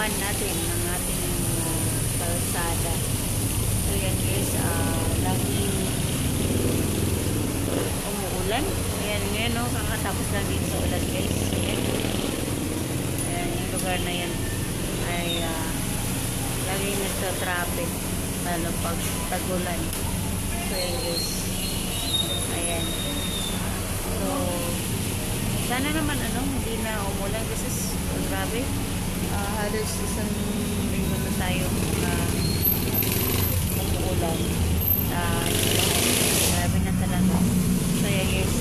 daan natin ng ating kalsada. So yan guys, laging umuulan. Ayan ngayon, no, kakatapos lang din sa ulan guys. Ayan. Ayan, yung lugar na yan ay laging nagsa-traffic lalo pag tag-ulan. So yan guys. Ayan. So sana naman hindi na umulan kasi grabe. Halos isang linggo na tayo umuulan. Grabe na talaga. So yan guys.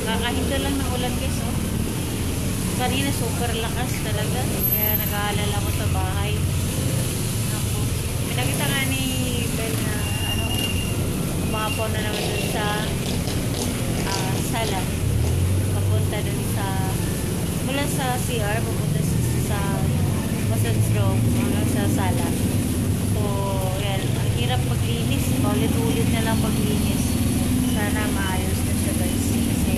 Kakahinto lang ng ulan guys. Oh. Kanina super lakas talaga. Kaya nag-aalala ko sa bahay. Ako. Pinakita nga ni Ben na umapaw na naman dun sa sala. Papunta dun sa mula sa CR papunta sa massage room hanggang sa sala. So yan, ang hirap maglinis. Ulit-ulit na lang maglinis. Sana maayos na siya guys kasi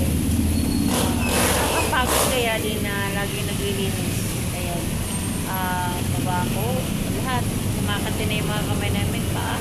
nakakapagod kaya din na lagi naglilinis. Ayan, mabaho lahat, kumakati na yung mga kamay namin pa